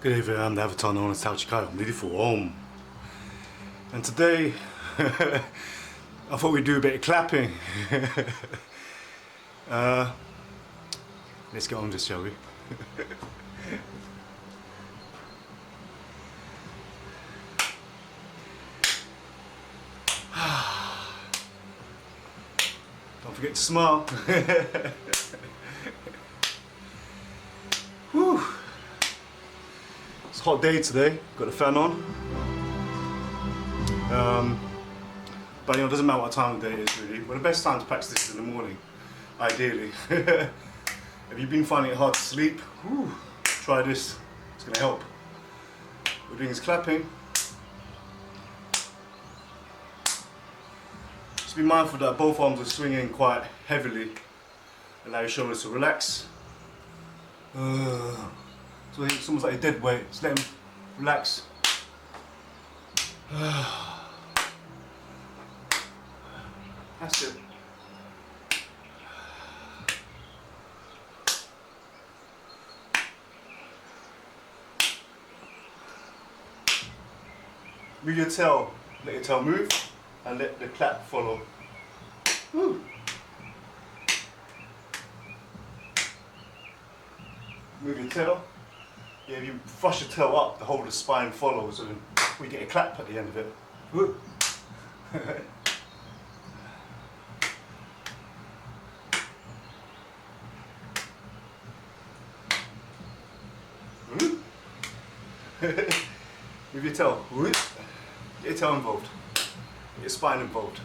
Good evening, I'm the avatar known as Tao Chi Kai, beautiful home. And today, I thought we'd do a bit of clapping. Let's get on with this, shall we? Don't forget to smile. Whew. It's a hot day today, got the fan on. But it doesn't matter what time of day it is really. Well, the best time to practice this is in the morning, ideally. If you've been finding it hard to sleep, try this, it's going to help. What we're doing is clapping. Just be mindful that both arms are swinging quite heavily. Allow your shoulders to relax. So it's almost like a dead weight. Just let them relax. That's it. Move your tail, let your tail move, and let the clap follow. Woo. Move your tail. Yeah, if you thrust your tail up, the whole of the spine follows, and we get a clap at the end of it. Woo. Move your tail. Get your tail involved. Get your spine involved.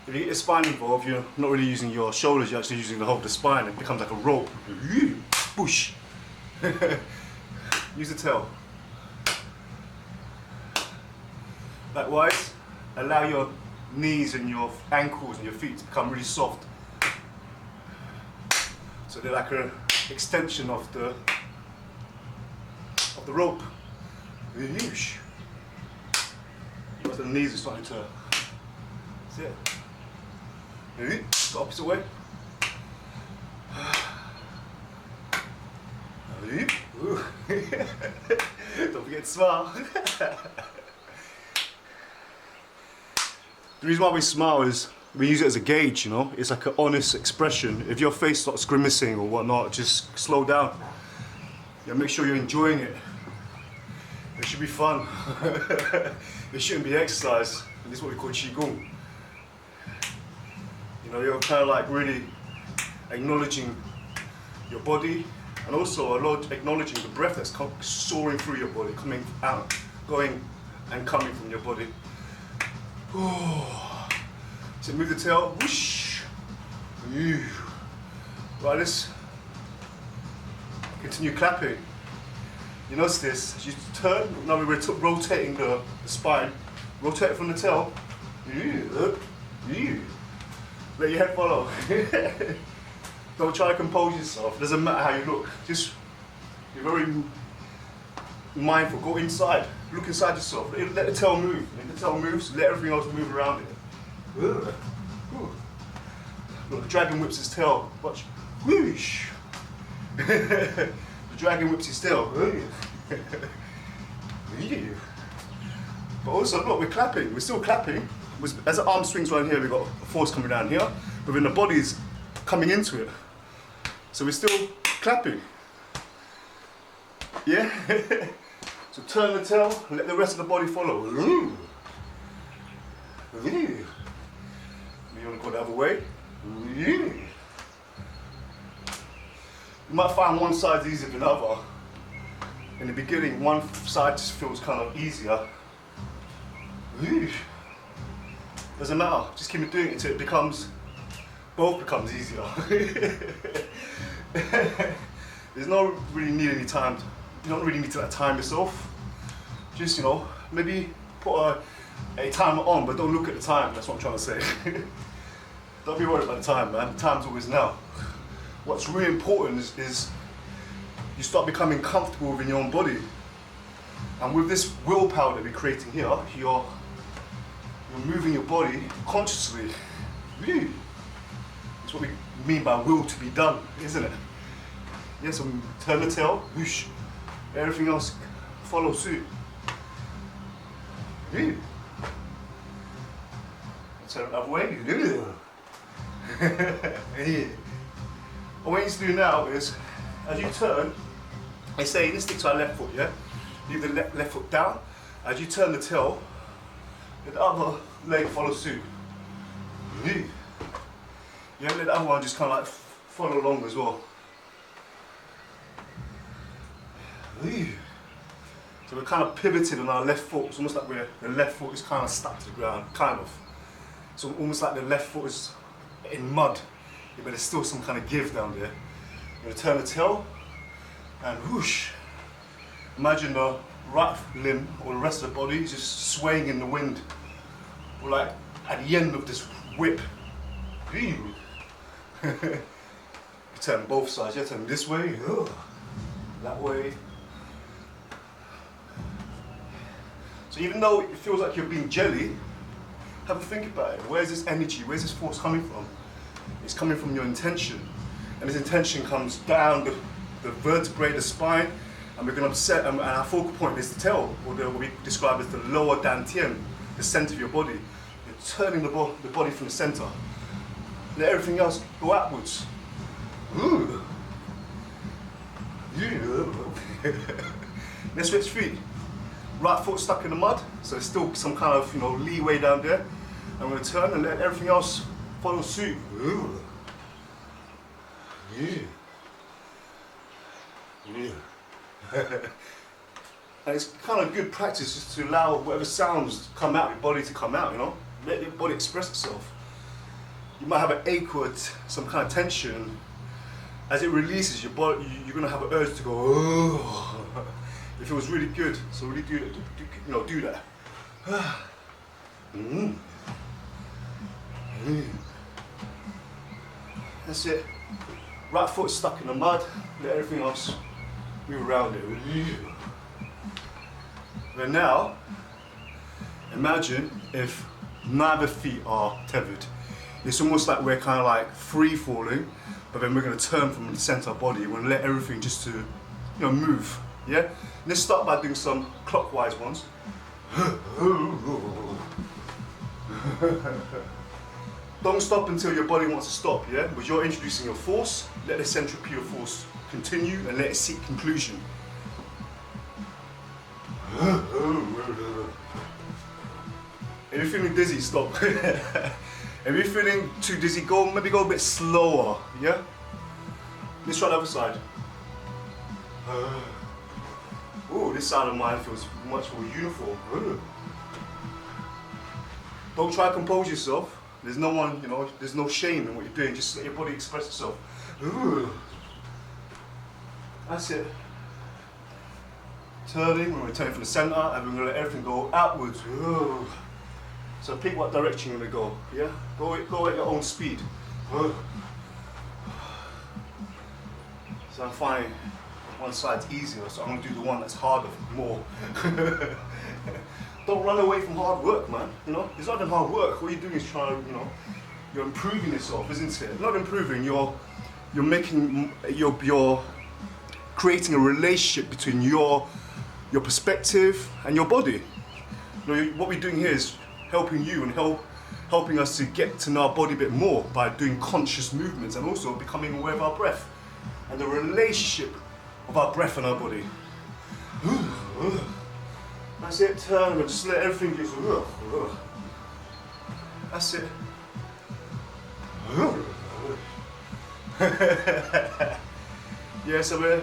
If you get your spine involved, you're not really using your shoulders, you're actually using the whole of the spine. It becomes like a rope. Push. Use the tail. Likewise, allow your knees and your ankles and your feet to become really soft. So they're like an extension of the rope. The knees are starting to. See it? The opposite way. Don't forget to smile. The reason why we smile is we use it as a gauge, you know? It's like an honest expression. If your face starts grimacing or whatnot, just slow down. Yeah, make sure you're enjoying it. It should be fun. It shouldn't be exercise. This is what we call Qigong. You know, you're kind of like really acknowledging your body, and also acknowledging the breath that's soaring through your body, coming out, going and coming from your body. So move the tail, whoosh. Like this. Continue clapping. You notice this, as you turn, now we're rotating the spine, rotate it from the tail. Let your head follow. Don't try to compose yourself, it doesn't matter how you look. Just, you're very mindful, go inside, look inside yourself, let the tail move. Let the tail move, so let everything else move around it. Look, the dragon whips his tail, watch. Whoosh. The dragon whips his tail. But also, look, we're clapping, we're still clapping. As the arm swings around here, we've got a force coming down here, but then the body's coming into it. So we're still clapping. Yeah? So turn the tail, and let the rest of the body follow. You want to go the other way? You might find one side easier than the other. In the beginning, one side just feels kind of easier. Doesn't matter, just keep doing it until it both becomes easier. There's no really need any time. You don't really need to time yourself. Just, you know, maybe put a timer on, but don't look at the time. That's what I'm trying to say. Don't be worried about the time, man. The time's always now. What's really important is you start becoming comfortable within your own body. And with this willpower that we're creating here, you're moving your body consciously. That's what we mean by will to be done, isn't it? Yeah, so turn the tail, whoosh. Everything else follow suit. Turn it that way. What we need to do now is, as you turn, I say let's stick to our left foot, yeah? Leave the left foot down. As you turn the tail, the other leg follow suit. Yeah, let the other one just kind of like follow along as well. So we're kind of pivoted on our left foot. It's almost like the left foot is kind of stuck to the ground, kind of. So almost like the left foot is in mud, but there's still some kind of give down there. You're going to turn the tail and whoosh. Imagine the right limb or the rest of the body is just swaying in the wind. Or like at the end of this whip. You turn both sides, you turn this way, that way. So even though it feels like you're being jelly, have a think about it. Where's this energy, where's this force coming from? It's coming from your intention. And this intention comes down the vertebrae, the spine, and we're going to set, and our focal point is the tail, or what we describe as the lower dantian, the center of your body. You're turning the body from the center. Let everything else go outwards. Let's switch feet. Right foot stuck in the mud, so there's still some kind of leeway down there. I'm going to turn and let everything else follow suit. And it's kind of good practice just to allow whatever sounds come out, your body to come out, Let your body express itself. You might have an ache or some kind of tension. As it releases your body, you're going to have an urge to go, oh. It feels really good, so really do that. That's it. Right foot stuck in the mud, let everything else move around it. And now, imagine if neither feet are tethered. It's almost like we're kind of like free falling, but then we're going to turn from the center of body. We're going to let everything just to, move. Yeah? Let's start by doing some clockwise ones. Don't stop until your body wants to stop, yeah? But you're introducing your force, let the centripetal force continue and let it seek conclusion. If you're feeling dizzy, stop. If you're feeling too dizzy, maybe go a bit slower, yeah? Let's try the other side. Oh, this side of mine feels much more uniform. Don't try to compose yourself. There's no one, there's no shame in what you're doing. Just let your body express itself. That's it. Turning, we're turning from the center, and we're going to let everything go outwards. So pick what direction you're going to go. Yeah, go at your own speed. So I'm finding one side's easier, so I'm going to do the one that's harder more. Don't run away from hard work, man. It's not even hard work. All you're doing is trying to, you're improving yourself, isn't it? Not improving. You're creating a relationship between your perspective and your body. What we're doing here is helping you and helping us to get to know our body a bit more by doing conscious movements and also becoming aware of our breath and the relationship of our breath and our body. That's it, turn and just let everything get. That's it. Yeah, so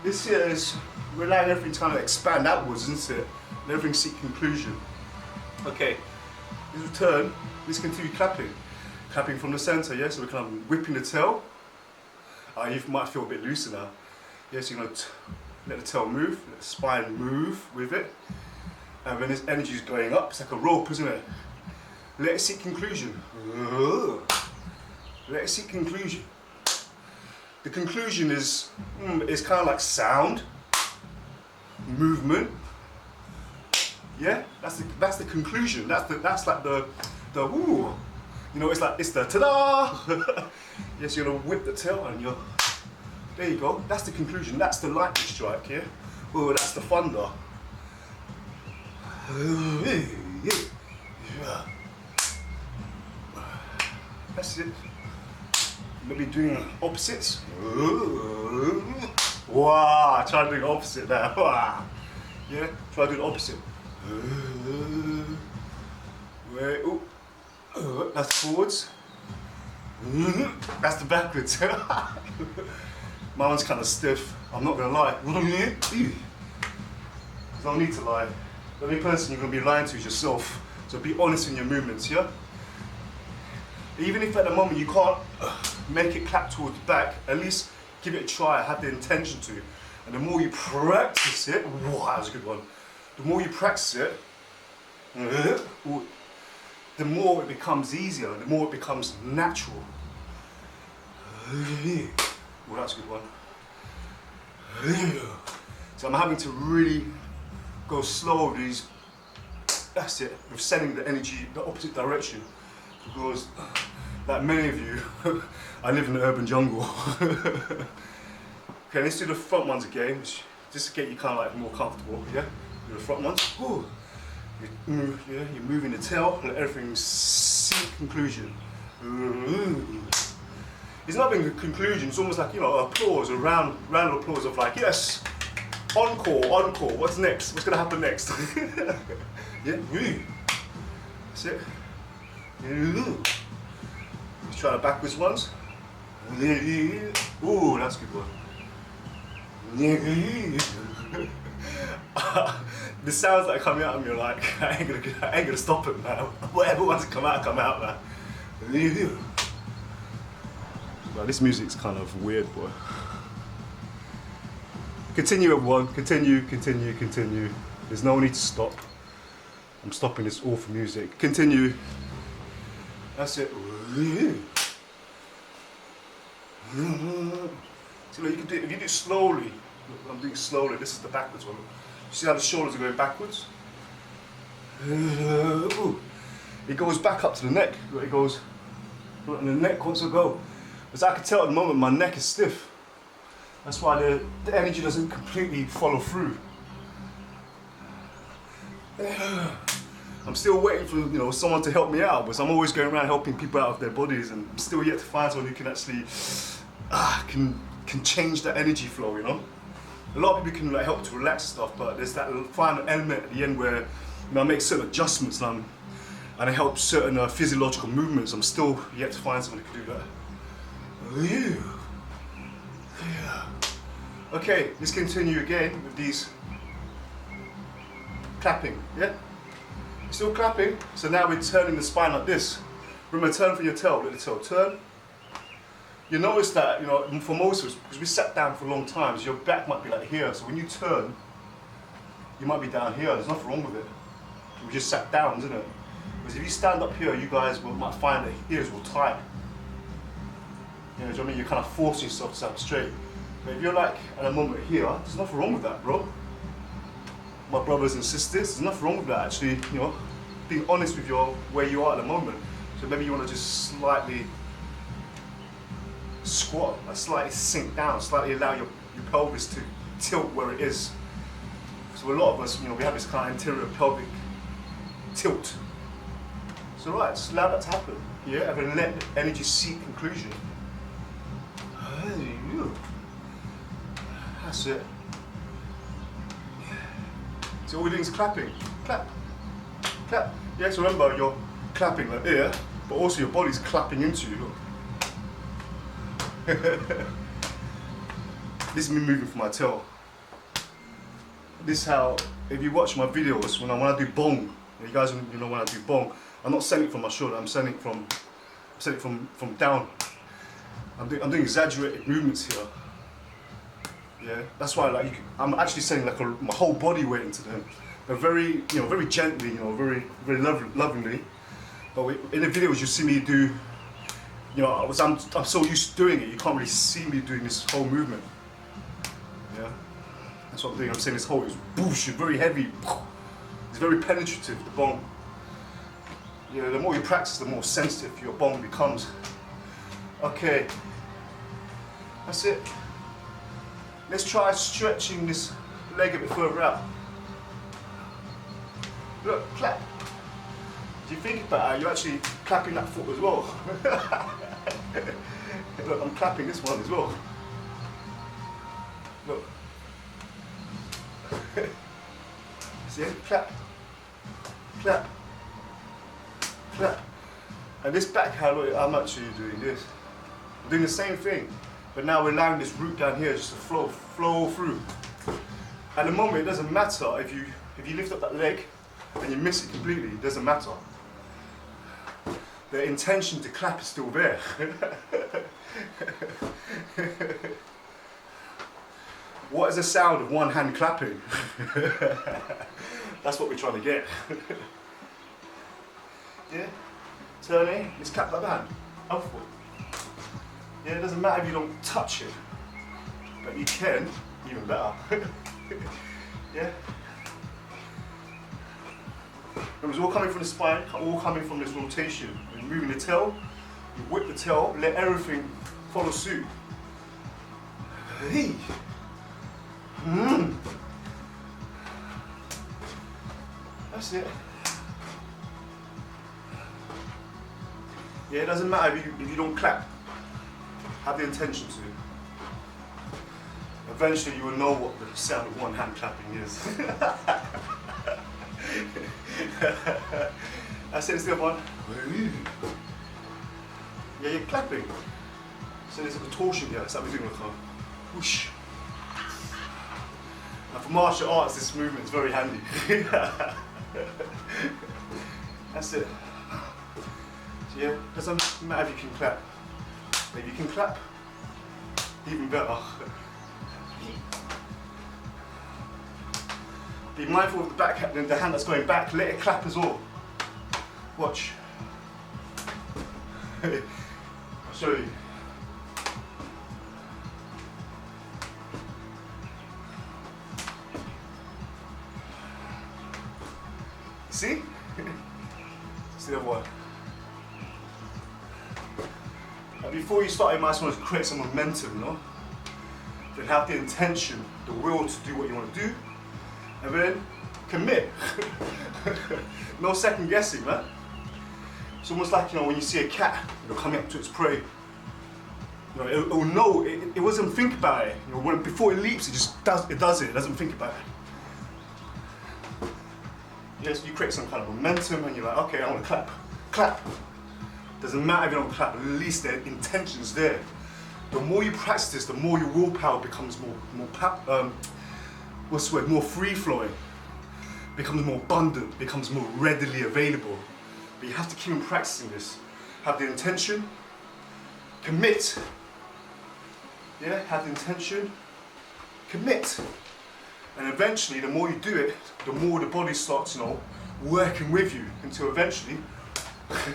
this here is, we're allowing everything to kind of expand outwards, isn't it? And everything seek conclusion. Okay, this will turn, let's continue clapping. Clapping from the center, yeah? So we're kind of whipping the tail. You might feel a bit looser now. Yes, you're going to let the tail move, let the spine move with it. And when this energy is going up, it's like a rope, isn't it? Let it seek conclusion. Let it seek conclusion. The conclusion is kind of like sound, movement. Yeah, that's the conclusion. That's like the woo. It's like it's the ta-da. Yes, you're gonna whip the tail and you're There you go. That's the conclusion. That's the lightning strike, yeah? Oh, that's the thunder. That's it. Maybe doing opposites. Wow, try doing opposite now. Wow. Yeah, try doing opposite. Wait, that's forwards. That's the backwards. My one's kind of stiff, I'm not gonna lie. There's no need to lie. The only person you're gonna be lying to is yourself. So be honest in your movements, yeah? Even if at the moment you can't make it clap towards the back, at least give it a try, have the intention to. And the more you practice it, wow, that was a good one. The more you practice it, the more it becomes easier, the more it becomes natural. Well, that's a good one. So I'm having to really go slow with these, that's it, with sending the energy the opposite direction. Because, like many of you, I live in the urban jungle. Okay, let's do the front ones again, just to get you kind of like more comfortable, yeah? Do the front ones. Ooh. You're moving the tail, let everything seek conclusion. It's not being a conclusion, it's almost like, you know, applause, a round of applause of like, yes, encore, what's next? What's gonna happen next? Yeah, that's it. Let's try the backwards ones. Ooh, that's a good one. The sounds that are coming out of me are like, I ain't gonna stop it, man. Whatever wants to come out, man. Well, this music's kind of weird, boy. Continue at one, continue. There's no need to stop. I'm stopping this awful music. Continue. That's it. So you can do it, if you do it slowly, I'm doing it slowly, this is the backwards one. You see how the shoulders are going backwards? It goes back up to the neck. It goes, and the neck wants to go. As I can tell at the moment, my neck is stiff. That's why the energy doesn't completely follow through. I'm still waiting for someone to help me out, because I'm always going around helping people out of their bodies, and I'm still yet to find someone who can actually can change that energy flow. A lot of people can help to relax stuff, but there's that final element at the end where I make certain adjustments and I help certain physiological movements. I'm still yet to find someone who can do that. Okay, let's continue again with these clapping. Yeah. Still clapping, so now we're turning the spine like this. Remember, turn from your tail, let the tail turn. You notice that, for most of us, because we sat down for long times, your back might be like here, so when you turn, you might be down here. There's nothing wrong with it. We just sat down, isn't it? Because if you stand up here, you guys might find that ears will tighten. Do you know what I mean? You're kind of forcing yourself to stand straight. But if you're like at a moment here, there's nothing wrong with that, bro. My brothers and sisters, there's nothing wrong with that actually, being honest with where you are at the moment. So maybe you want to just slightly squat, slightly sink down, slightly allow your pelvis to tilt where it is. So a lot of us, we have this kind of anterior pelvic tilt. So right, just allow that to happen. Yeah, and then let the energy seek conclusion. That's it. So all we're doing is clapping. Clap. Clap. Yes, remember you're clapping like here, but also your body's clapping into you. Look. This is me moving for my tail. This is how, if you watch my videos, when I do bong, you guys when I do bong, I'm not sending it from my shoulder, I'm sending it from down. I'm doing exaggerated movements here. Yeah, that's why I'm actually sending my whole body weight into them, but very very gently, very lovingly. But in the videos you see me do, I'm so used to doing it, you can't really see me doing this whole movement. Yeah, that's what I'm doing. I'm saying this whole is boosh, it's very heavy, it's very penetrative, the bong. The more you practice, the more sensitive your bong becomes. Okay, that's it. Let's try stretching this leg a bit further out. Look, clap. Do you think about it? You're actually clapping that foot as well. Look, I'm clapping this one as well. Look. See? Clap. Clap. Clap. And this back hand, look, I'm actually doing this. I'm doing the same thing, but now we're allowing this root down here just to flow through. At the moment, it doesn't matter if you lift up that leg and you miss it completely, it doesn't matter. The intention to clap is still there. What is the sound of one hand clapping? That's what we're trying to get. Yeah? Turning, let's clap that hand. Upward. Yeah, it doesn't matter if you don't touch it, but you can, even better. Yeah? It's all coming from the spine, all coming from this rotation. You're moving the tail, you whip the tail, let everything follow suit. Hey! That's it. Yeah, it doesn't matter if you don't clap. Have the intention to. Eventually you will know what the sound of one hand clapping is. That's it, it's the other one. Yeah, you're clapping. So there's a contortion here, that's how we're doing like a whoosh. Now for martial arts, this movement is very handy. That's it. So yeah, doesn't matter if you can clap. If you can clap, even better. Be mindful of the back hand, the hand that's going back, let it clap as well. Watch. I'll show you. See? See the other one. And before you start, you might want to create some momentum, you know? Then have the intention, the will to do what you want to do, and then commit. No second guessing, man. It's almost like, you know, when you see a cat, you know, coming up to its prey. You know, it will know, it doesn't think about it. You know, before it leaps, it just does it, doesn't think about it. Yes, you create some kind of momentum and you're like, okay, I want to clap. Clap. Doesn't matter if you don't clap, at least the intention's there. The more you practice this, the more your willpower becomes more free-flowing, becomes more abundant, becomes more readily available. But you have to keep on practicing this. Have the intention, commit. Yeah, have the intention, commit. And eventually, the more you do it, the more the body starts, you know, working with you until eventually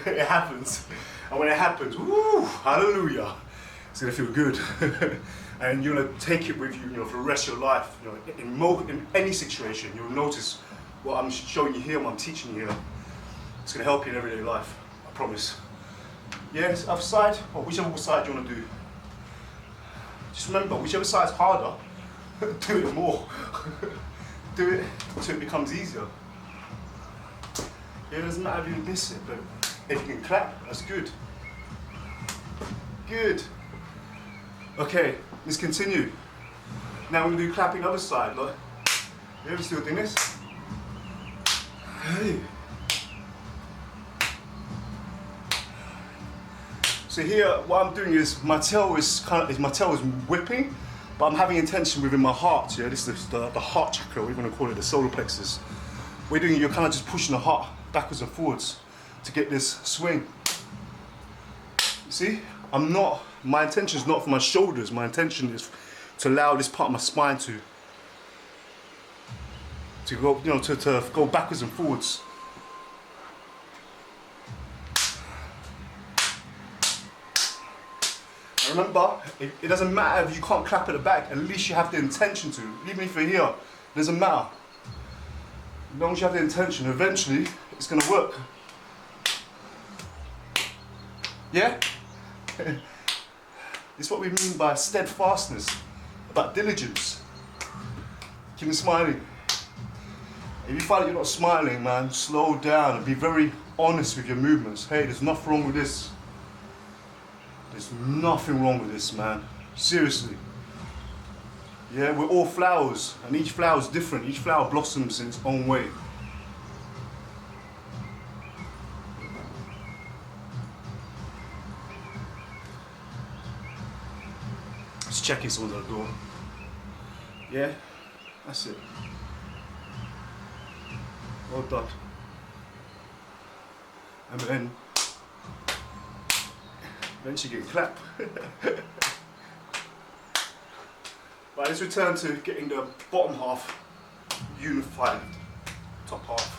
it happens. And when it happens, woo, hallelujah, it's gonna feel good. And you're gonna take it with you, you know, for the rest of your life. You know, in any situation, you'll notice what I'm showing you here, what I'm teaching you here. It's gonna help you in everyday life, I promise. Yes, other side, or whichever side you wanna do. Just remember, whichever side's harder, do it more. Do it until it becomes easier. Yeah, it doesn't matter if you miss it, but if you can clap, that's good. Good. Okay, let's continue. Now we're going to do clapping the other side. Like, yeah, we're still doing this. Hey. So here, what I'm doing is my tail is whipping, but I'm having intention within my heart. Yeah, this is the heart chakra. We're going to call it the solar plexus. We're doing. You're kind of just pushing the heart backwards and forwards to get this swing. You see, my intention is not for my shoulders. My intention is to allow this part of my spine to go, you know, to go backwards and forwards. And remember, it doesn't matter if you can't clap at the back. At least you have the intention to. Even if you're here, it doesn't matter. As long as you have the intention, eventually it's going to work. Yeah? This is what we mean by steadfastness. about diligence. Keep smiling. If you find that you're not smiling, man, slow down and be very honest with your movements. Hey, there's nothing wrong with this. There's nothing wrong with this, man. Seriously. Yeah, we're all flowers, and each flower is different. Each flower blossoms in its own way. Just checking someone's at the door. Yeah, that's it. Well done. And then eventually get clapped. Right, let's return to getting the bottom half unified, top half.